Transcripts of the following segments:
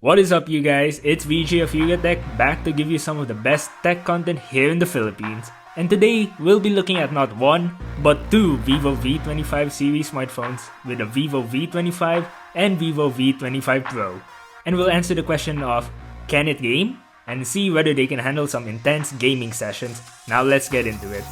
What is up, you guys? It's VJ of Yuga Tech, back to give you some of the best tech content here in the Philippines. And today, we'll be looking at not one, but two Vivo V25 series smartphones with the Vivo V25 and Vivo V25 Pro. And we'll answer the question of, can it game? And see whether they can handle some intense gaming sessions. Now let's get into it.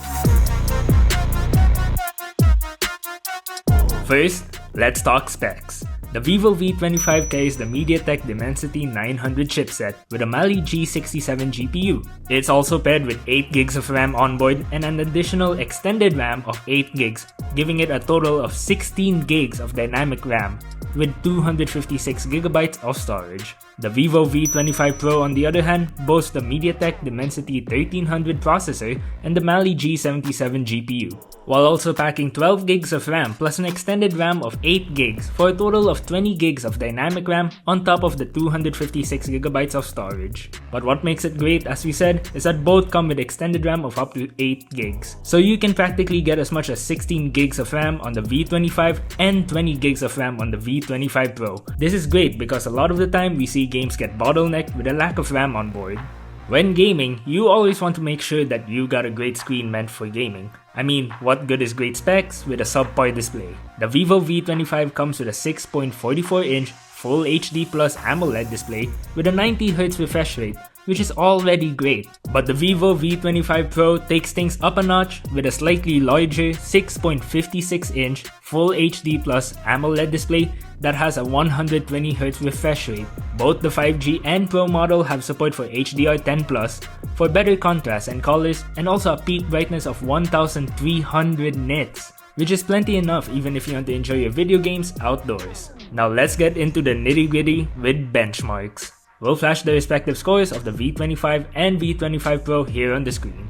First, let's talk specs. The Vivo V25 carries the MediaTek Dimensity 900 chipset with a Mali G67 GPU. It's also paired with 8GB of RAM onboard and an additional extended RAM of 8GB, giving it a total of 16GB of dynamic RAM with 256GB of storage. The Vivo V25 Pro, on the other hand, boasts the MediaTek Dimensity 1300 processor and the Mali G77 GPU, while also packing 12GB of RAM plus an extended RAM of 8GB for a total of 20GB of dynamic RAM on top of the 256GB of storage. But what makes it great, as we said, is that both come with extended RAM of up to 8GB. So you can practically get as much as 16GB of RAM on the V25 and 20GB of RAM on the V25 Pro. This is great because a lot of the time we see games get bottlenecked with a lack of RAM on board. When gaming, you always want to make sure that you got a great screen meant for gaming. I mean, what good is great specs with a subpar display? The Vivo V25 comes with a 6.44-inch Full HD Plus AMOLED display with a 90Hz refresh rate, which is already great. But the Vivo V25 Pro takes things up a notch with a slightly larger 6.56-inch Full HD Plus AMOLED display that has a 120Hz refresh rate. Both the 5G and Pro model have support for HDR10+ for better contrast and colors, and also a peak brightness of 1300 nits, which is plenty enough even if you want to enjoy your video games outdoors. Now let's get into the nitty-gritty with benchmarks. We'll flash the respective scores of the V25 and V25 Pro here on the screen.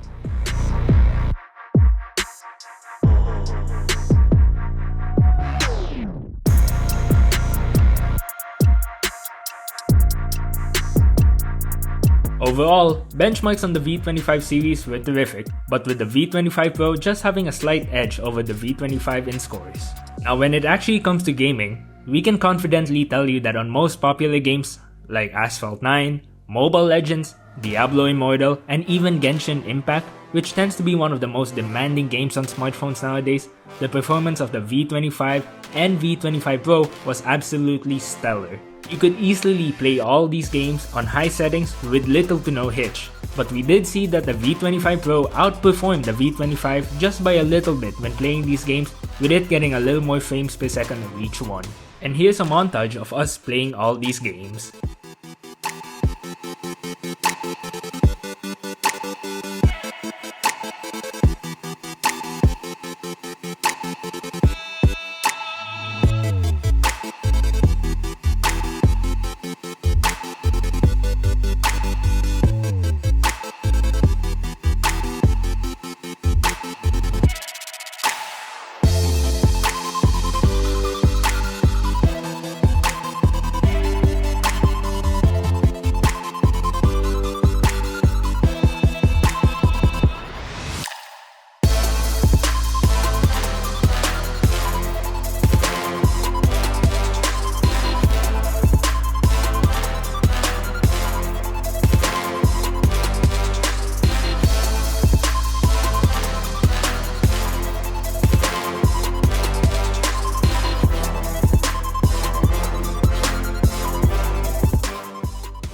Overall, benchmarks on the V25 series were terrific, but with the V25 Pro just having a slight edge over the V25 in scores. Now when it actually comes to gaming, we can confidently tell you that on most popular games like Asphalt 9, Mobile Legends, Diablo Immortal, and even Genshin Impact, which tends to be one of the most demanding games on smartphones nowadays, the performance of the V25 and V25 Pro was absolutely stellar. You could easily play all these games on high settings with little to no hitch, but we did see that the V25 Pro outperformed the V25 just by a little bit when playing these games, with it getting a little more frames per second on each one. And here's a montage of us playing all these games.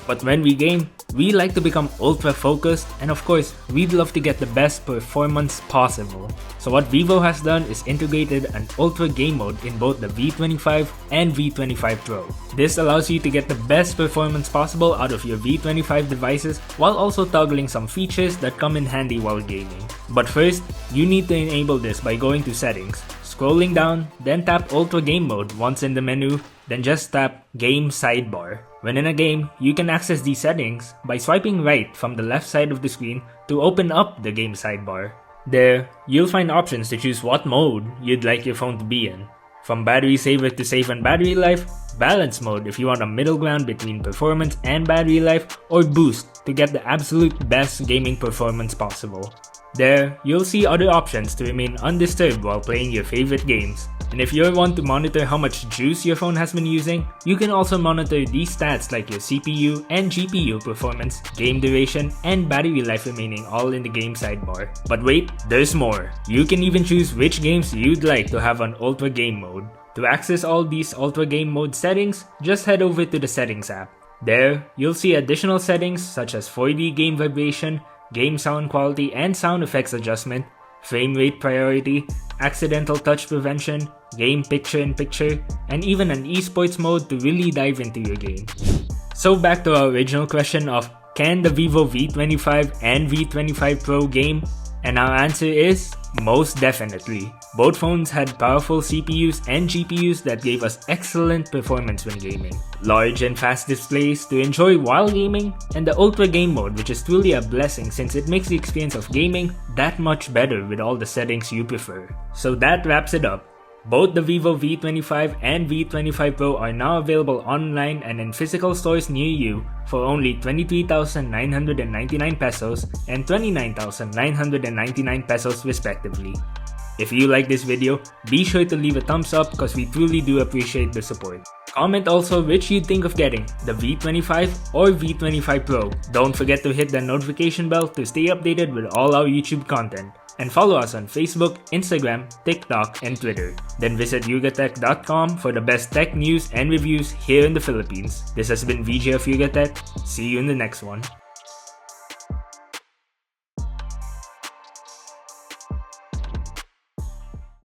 But when we game, we like to become ultra focused, and of course, we'd love to get the best performance possible. So what Vivo has done is integrated an ultra game mode in both the V25 and V25 Pro. This allows you to get the best performance possible out of your V25 devices while also toggling some features that come in handy while gaming. But first, you need to enable this by going to Settings, scrolling down, then tap Ultra Game Mode once in the menu, then just tap Game Sidebar. When in a game, you can access these settings by swiping right from the left side of the screen to open up the game sidebar. There, you'll find options to choose what mode you'd like your phone to be in. From battery saver to save on battery life, balance mode if you want a middle ground between performance and battery life, or boost to get the absolute best gaming performance possible. There, you'll see other options to remain undisturbed while playing your favorite games. And if you're one to monitor how much juice your phone has been using, you can also monitor these stats like your CPU and GPU performance, game duration, and battery life remaining all in the game sidebar. But wait, there's more. You can even choose which games you'd like to have on Ultra Game Mode. To access all these Ultra Game Mode settings, just head over to the Settings app. There, you'll see additional settings such as 4D game vibration, game sound quality and sound effects adjustment, frame rate priority, accidental touch prevention, game picture-in-picture, and even an esports mode to really dive into your game. So back to our original question of, can the Vivo V25 and V25 Pro game? And our answer is, most definitely. Both phones had powerful CPUs and GPUs that gave us excellent performance when gaming, large and fast displays to enjoy while gaming, and the Ultra Game Mode, which is truly a blessing since it makes the experience of gaming that much better with all the settings you prefer. So that wraps it up. Both the Vivo V25 and V25 Pro are now available online and in physical stores near you for only 23,999 pesos and 29,999 pesos respectively. If you like this video, be sure to leave a thumbs up because we truly do appreciate the support. Comment also which you'd think of getting, the V25 or V25 Pro. Don't forget to hit the notification bell to stay updated with all our YouTube content. And follow us on Facebook, Instagram, TikTok, and Twitter. Then visit yugatech.com for the best tech news and reviews here in the Philippines. This has been VJ of Yugatech. See you in the next one.